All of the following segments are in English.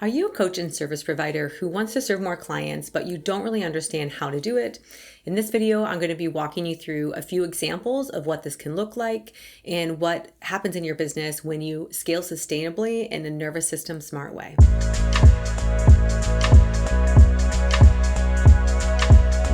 Are you a coach and service provider who wants to serve more clients, but you don't really understand how to do it? In this video, I'm going to be walking you through a few examples of what this can look like and what happens in your business when you scale sustainably in a nervous system smart way.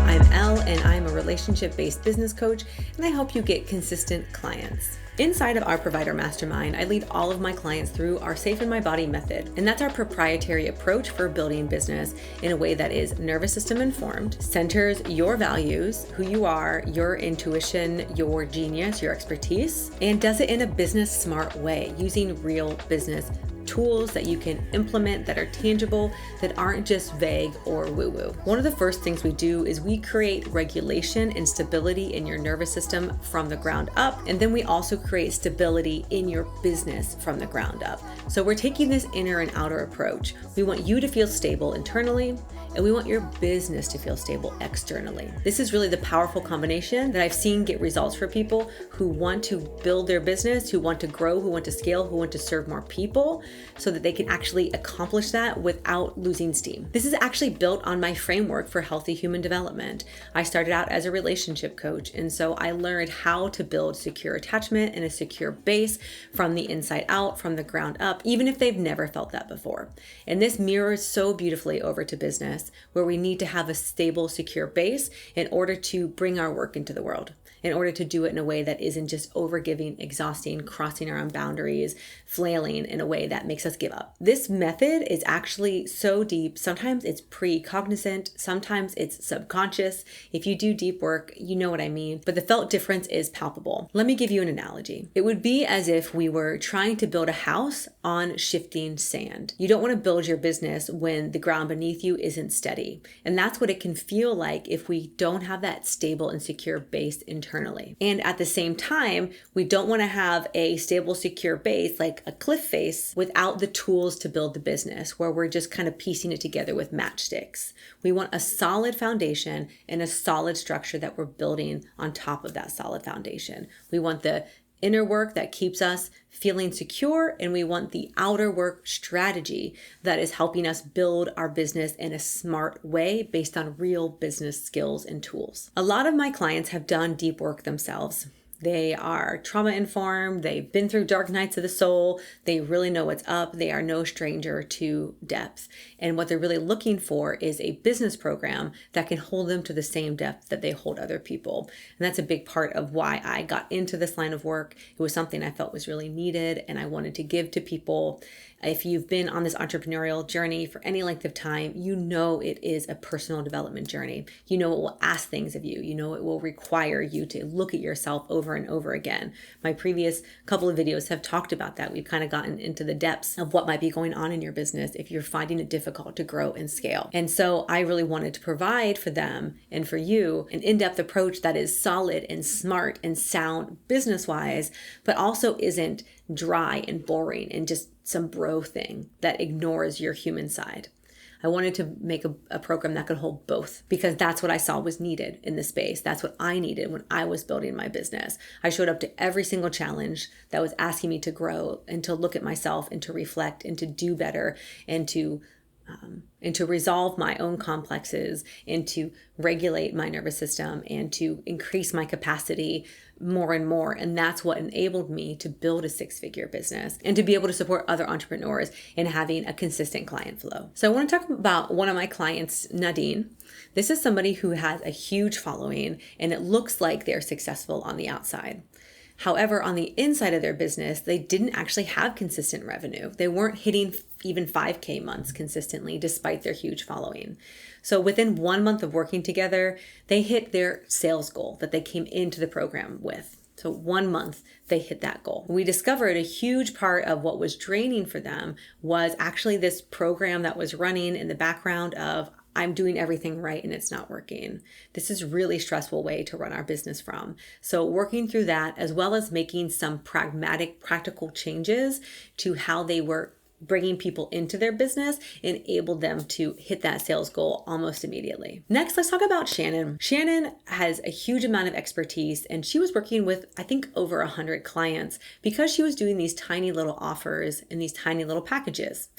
I'm Elle, and I'm a relationship-based business coach, and I help you get consistent clients. Inside of our Provider Mastermind, I lead all of my clients through our Safe in My Body method, and that's our proprietary approach for building business in a way that is nervous system informed, centers your values, who you are, your intuition, your genius, your expertise, and does it in a business smart way using real business tools that you can implement that are tangible, that aren't just vague or woo-woo. One of the first things we do is we create regulation and stability in your nervous system from the ground up, and then we also create stability in your business from the ground up. So we're taking this inner and outer approach. We want you to feel stable internally, and we want your business to feel stable externally. This is really the powerful combination that I've seen get results for people who want to build their business, who want to grow, who want to scale, who want to serve more people, so that they can actually accomplish that without losing steam. This is actually built on my framework for healthy human development. I started out as a relationship coach, and so I learned how to build secure attachment and a secure base from the inside out, from the ground up, even if they've never felt that before. And this mirrors so beautifully over to business, where we need to have a stable, secure base in order to bring our work into the world, in order to do it in a way that isn't just overgiving, exhausting, crossing our own boundaries, flailing in a way that makes us give up. This method is actually so deep. Sometimes it's pre-cognizant, sometimes it's subconscious. If you do deep work, you know what I mean, but the felt difference is palpable. Let me give you an analogy. It would be as if we were trying to build a house on shifting sand. You don't want to build your business when the ground beneath you isn't steady. And that's what it can feel like if we don't have that stable and secure base internally. And at the same time, we don't want to have a stable, secure base like a cliff face without the tools to build the business, where we're just kind of piecing it together with matchsticks. We want a solid foundation and a solid structure that we're building on top of that solid foundation. We want the inner work that keeps us feeling secure, and we want the outer work strategy that is helping us build our business in a smart way based on real business skills and tools. A lot of my clients have done deep work themselves. They are trauma informed. They've been through dark nights of the soul. They really know what's up. They are no stranger to depth. And what they're really looking for is a business program that can hold them to the same depth that they hold other people. And that's a big part of why I got into this line of work. It was something I felt was really needed and I wanted to give to people. If you've been on this entrepreneurial journey for any length of time, you know it is a personal development journey. You know it will ask things of you. You know it will require you to look at yourself over and over again. My previous couple of videos have talked about that. We've kind of gotten into the depths of what might be going on in your business if you're finding it difficult to grow and scale. And so I really wanted to provide for them and for you an in-depth approach that is solid and smart and sound business-wise, but also isn't dry and boring and just some bro thing that ignores your human side. I wanted to make a program that could hold both, because that's what I saw was needed in the space. That's what I needed when I was building my business. I showed up to every single challenge that was asking me to grow and to look at myself and to reflect and to do better and to resolve my own complexes and to regulate my nervous system and to increase my capacity more and more. And that's what enabled me to build a six-figure business and to be able to support other entrepreneurs in having a consistent client flow. So I want to talk about one of my clients, Nadine. This is somebody who has a huge following and it looks like they're successful on the outside. However, on the inside of their business, they didn't actually have consistent revenue. They weren't hitting even 5K months consistently, despite their huge following. So within 1 month of working together, they hit their sales goal that they came into the program with. So 1 month, they hit that goal. We discovered a huge part of what was draining for them was actually this program that was running in the background of, I'm doing everything right and it's not working. This is a really stressful way to run our business from. So working through that, as well as making some pragmatic, practical changes to how they were bringing people into their business, enabled them to hit that sales goal almost immediately. Next, let's talk about Shannon. Shannon has a huge amount of expertise, and she was working with, I think, over 100 clients because she was doing these tiny little offers and these tiny little packages.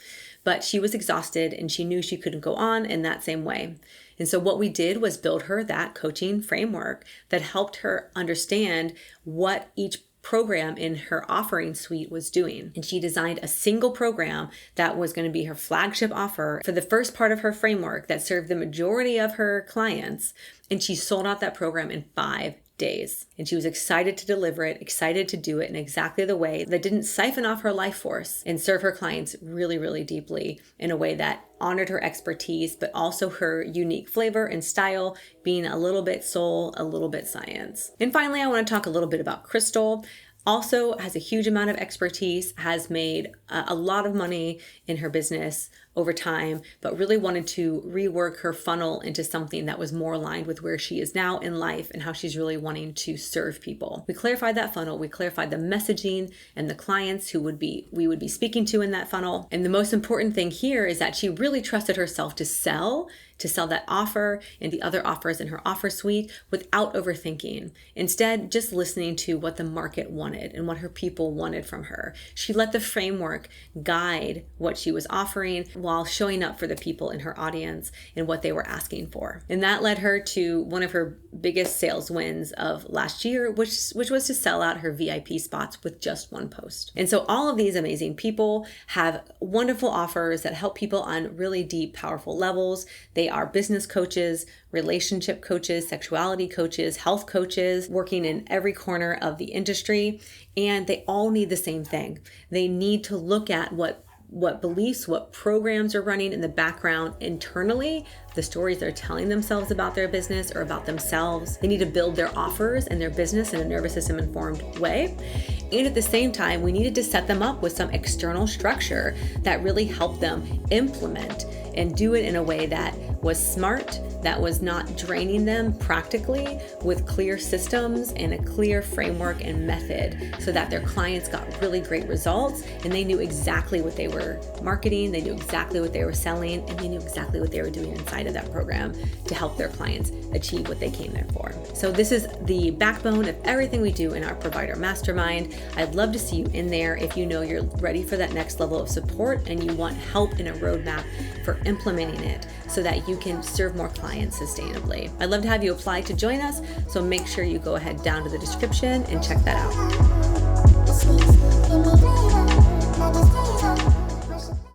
but she was exhausted and she knew she couldn't go on in that same way. And so what we did was build her that coaching framework that helped her understand what each program in her offering suite was doing. And she designed a single program that was going to be her flagship offer for the first part of her framework that served the majority of her clients. And she sold out that program in 5 days. And she was excited to deliver it, excited to do it in exactly the way that didn't siphon off her life force and serve her clients really, really deeply in a way that honored her expertise, but also her unique flavor and style, being a little bit soul, a little bit science. And finally, I want to talk a little bit about Crystal. Also has a huge amount of expertise, has made a lot of money in her business over time, but really wanted to rework her funnel into something that was more aligned with where she is now in life and how she's really wanting to serve people. We clarified that funnel, we clarified the messaging and the clients who we would be speaking to in that funnel. And the most important thing here is that she really trusted herself to sell that offer and the other offers in her offer suite without overthinking. Instead, just listening to what the market wanted and what her people wanted from her. She let the framework guide what she was offering while showing up for the people in her audience and what they were asking for. And that led her to one of her biggest sales wins of last year, which was to sell out her VIP spots with just one post. And so all of these amazing people have wonderful offers that help people on really deep, powerful levels. They are business coaches, relationship coaches, sexuality coaches, health coaches, working in every corner of the industry. And they all need the same thing. They need to look at what beliefs, what programs are running in the background internally, the stories they're telling themselves about their business or about themselves. They need to build their offers and their business in a nervous system informed way. And at the same time, we needed to set them up with some external structure that really helped them implement and do it in a way that was smart, that was not draining them practically, with clear systems and a clear framework and method so that their clients got really great results and they knew exactly what they were marketing, they knew exactly what they were selling, and they knew exactly what they were doing inside of that program to help their clients achieve what they came there for. So this is the backbone of everything we do in our Provider Mastermind. I'd love to see you in there if you know you're ready for that next level of support and you want help in a roadmap for implementing it so that you can serve more clients sustainably. I'd love to have you apply to join us, so make sure you go ahead down to the description and check that out.